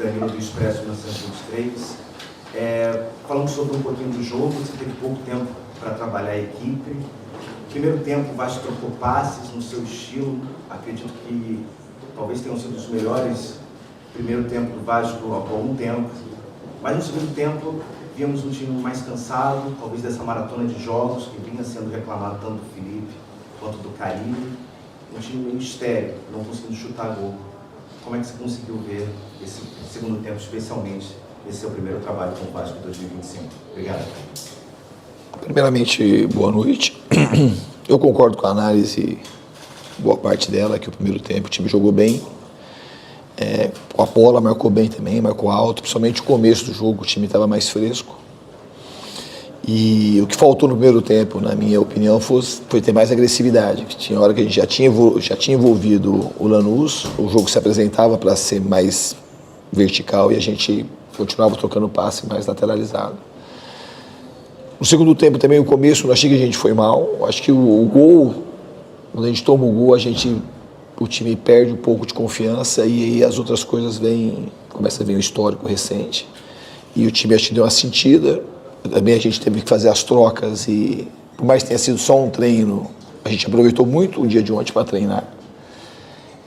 Danilo do Expresso 1923. Falando sobre um pouquinho do jogo, você teve pouco tempo para trabalhar a equipe. Primeiro tempo, o Vasco trocou passes no seu estilo. Acredito que talvez tenham sido os melhores primeiro tempo do Vasco há algum tempo. Mas no segundo tempo, vimos um time mais cansado, talvez dessa maratona de jogos que vinha sendo reclamado tanto do Felipe quanto do Carille. Um time meio estéril, não conseguindo chutar gol. Como é que você conseguiu ver esse segundo tempo, especialmente esse seu primeiro trabalho com o Vasco em 2025? Obrigado. Primeiramente, boa noite. Eu concordo com a análise, boa parte dela, que o primeiro tempo o time jogou bem. A bola marcou bem também, marcou alto, principalmente o começo do jogo, o time estava mais fresco. E o que faltou no primeiro tempo, na minha opinião, foi ter mais agressividade. Tinha hora que a gente já tinha envolvido o Lanús, o jogo se apresentava para ser mais vertical e a gente continuava tocando passe mais lateralizado. No segundo tempo também, o começo, não achei que a gente foi mal. Acho que o gol, quando a gente toma o gol, o time perde um pouco de confiança e aí as outras coisas começa a vir o histórico recente. E o time acho que deu uma sentida. Também a gente teve que fazer as trocas e, por mais que tenha sido só um treino, a gente aproveitou muito o dia de ontem para treinar.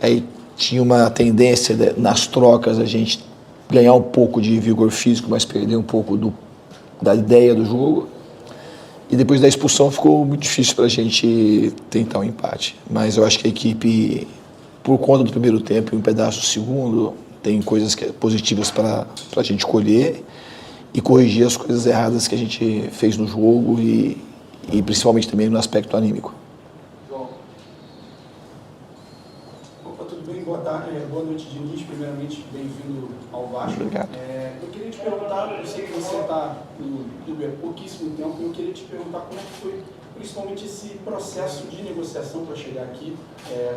Aí tinha uma tendência nas trocas a gente ganhar um pouco de vigor físico, mas perder um pouco da ideia do jogo. E depois da expulsão ficou muito difícil para a gente tentar um empate. Mas eu acho que a equipe, por conta do primeiro tempo e um pedaço do segundo, tem coisas positivas para a gente colher e corrigir as coisas erradas que a gente fez no jogo e principalmente também no aspecto anímico. João. Opa, tudo bem? Boa tarde, boa noite, Diniz. Primeiramente, bem-vindo ao Vasco. Obrigado. Eu queria te perguntar, eu sei que você está no clube há pouquíssimo tempo, eu queria te perguntar como é que foi principalmente esse processo de negociação para chegar aqui,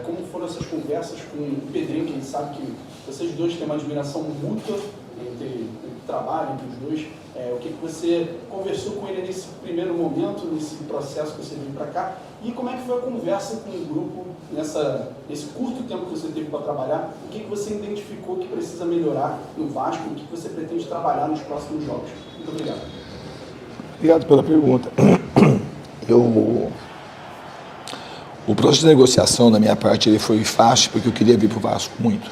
como foram essas conversas com o Pedrinho, que a gente sabe que vocês dois têm uma admiração mútua entre o trabalho, entre os dois. O que você conversou com ele nesse primeiro momento, nesse processo que você veio para cá, e como é que foi a conversa com o grupo nesse curto tempo que você teve para trabalhar, o que você identificou que precisa melhorar no Vasco, o que você pretende trabalhar nos próximos jogos? Muito obrigado. Obrigado pela pergunta. O processo de negociação da minha parte ele foi fácil porque eu queria vir para o Vasco muito.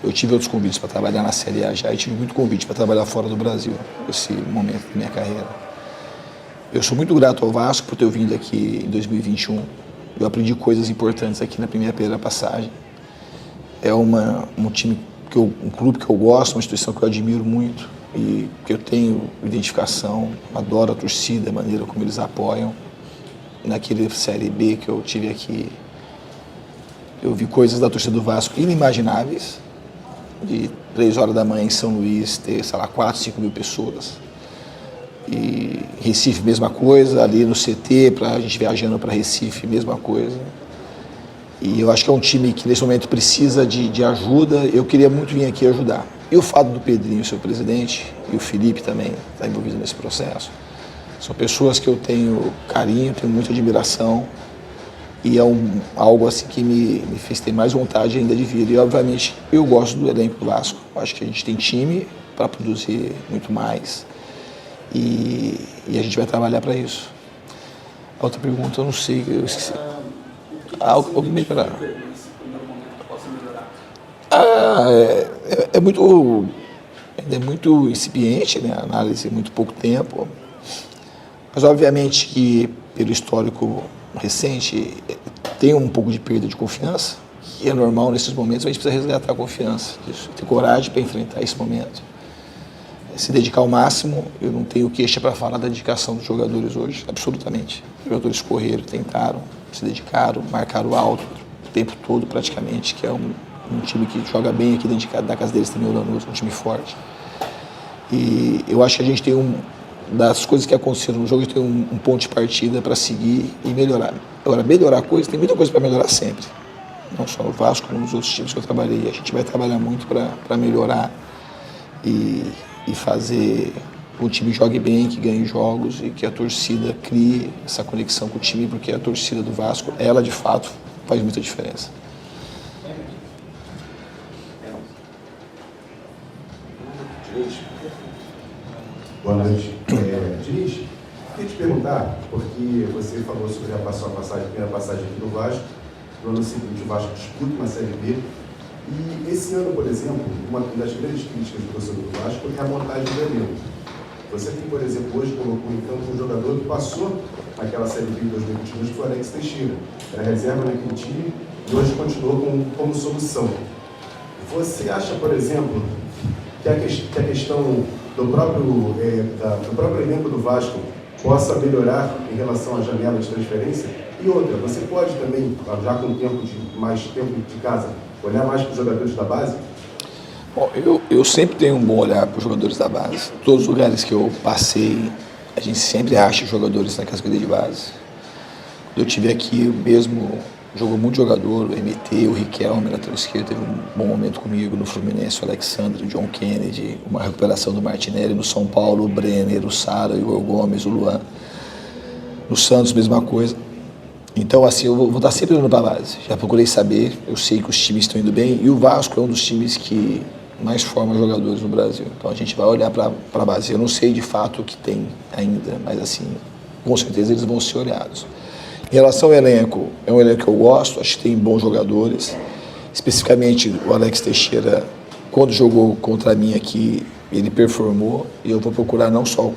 Eu tive outros convites para trabalhar na Série A já e tive muito convite para trabalhar fora do Brasil, nesse momento da minha carreira. Eu sou muito grato ao Vasco por ter vindo aqui em 2021. Eu aprendi coisas importantes aqui na minha primeira passagem. É um time, um clube que eu gosto, uma instituição que eu admiro muito e que eu tenho identificação, adoro a torcida, a maneira como eles apoiam. Naquele Série B que eu tive aqui, eu vi coisas da torcida do Vasco inimagináveis, de 3 horas da manhã em São Luís ter, 4, 5 mil pessoas. E Recife, mesma coisa, ali no CT, a gente viajando para Recife, mesma coisa. E eu acho que é um time que nesse momento precisa de ajuda, eu queria muito vir aqui ajudar. E o fato do Pedrinho, seu presidente, e o Felipe também estar envolvido nesse processo, são pessoas que eu tenho carinho, tenho muita admiração, e é algo assim que me fez ter mais vontade ainda de vir. E obviamente eu gosto do elenco do Vasco, eu acho que a gente tem time para produzir muito mais e a gente vai trabalhar para isso. A outra pergunta eu não sei, eu esqueci. Algo melhorar. Ainda é muito incipiente, né? A análise, muito pouco tempo, mas obviamente que pelo histórico recente tem um pouco de perda de confiança, que é normal nesses momentos, mas a gente precisa resgatar a confiança, ter coragem para enfrentar esse momento, se dedicar ao máximo. Eu não tenho queixa para falar da dedicação dos jogadores hoje, absolutamente. Os jogadores correram, tentaram, se dedicaram, marcaram alto o tempo todo praticamente, que é um time que joga bem aqui dentro da casa deles também, o Lanús, um time forte. E eu acho que a gente tem das coisas que aconteceram no jogo, a gente tem um ponto de partida para seguir e melhorar. Agora, melhorar coisas, tem muita coisa para melhorar sempre. Não só no Vasco, como nos outros times que eu trabalhei. A gente vai trabalhar muito para melhorar e fazer o time jogue bem, que ganhe jogos e que a torcida crie essa conexão com o time, porque a torcida do Vasco, ela de fato faz muita diferença. Boa noite. Diniz, queria te perguntar, porque você falou sobre a primeira passagem aqui do Vasco, no ano seguinte o Vasco disputa uma Série B, e esse ano, por exemplo, uma das grandes críticas do torcedor do Vasco é a montagem do elenco. Você tem, por exemplo, hoje colocou em campo um jogador que passou naquela Série B de 2022, que foi o Alex Teixeira, era reserva naquele time e hoje continuou como solução. Você acha, por exemplo, que a questão do próprio elenco do Vasco possa melhorar em relação à janela de transferência? E outra, você pode também, já com mais tempo de casa, olhar mais para os jogadores da base? Bom, eu sempre tenho um bom olhar para os jogadores da base. Todos os lugares que eu passei, a gente sempre acha jogadores na categoria de base. Eu tive aqui mesmo, jogou muito jogador, o MT, o Riquelme, lateral esquerdo, teve um bom momento comigo no Fluminense, o Alexandre, o John Kennedy, uma recuperação do Martinelli no São Paulo, o Brenner, o Sara, o Igor Gomes, o Luan. No Santos, mesma coisa. Então, assim, eu vou estar sempre olhando para a base. Já procurei saber, eu sei que os times estão indo bem, e o Vasco é um dos times que mais forma jogadores no Brasil. Então, a gente vai olhar para a base. Eu não sei de fato o que tem ainda, mas, assim, com certeza eles vão ser olhados. Em relação ao elenco, é um elenco que eu gosto, acho que tem bons jogadores. Especificamente, o Alex Teixeira, quando jogou contra mim aqui, ele performou, e eu vou procurar não só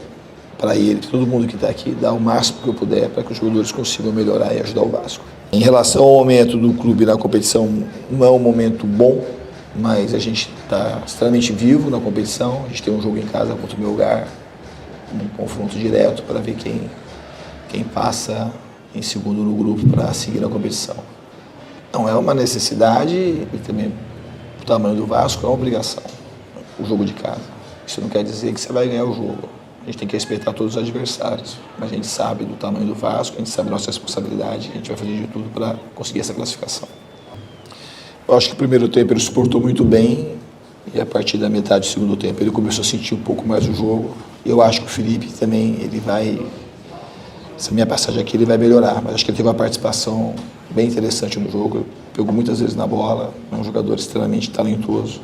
para ele, todo mundo que está aqui, dar o máximo que eu puder para que os jogadores consigam melhorar e ajudar o Vasco. Em relação ao momento do clube na competição, não é um momento bom, mas a gente está extremamente vivo na competição. A gente tem um jogo em casa contra o Melgar, um confronto direto para ver quem passa em segundo no grupo para seguir na competição. Não é uma necessidade e também o tamanho do Vasco é uma obrigação, o jogo de casa. Isso não quer dizer que você vai ganhar o jogo. A gente tem que respeitar todos os adversários, mas a gente sabe do tamanho do Vasco, a gente sabe da nossa responsabilidade, a gente vai fazer de tudo para conseguir essa classificação. Eu acho que o primeiro tempo ele suportou muito bem e a partir da metade do segundo tempo ele começou a sentir um pouco mais o jogo. Eu acho que o Felipe também, essa minha passagem aqui ele vai melhorar, mas acho que ele teve uma participação bem interessante no jogo, pegou muitas vezes na bola, é um jogador extremamente talentoso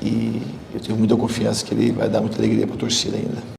e eu tenho muita confiança que ele vai dar muita alegria para a torcida ainda.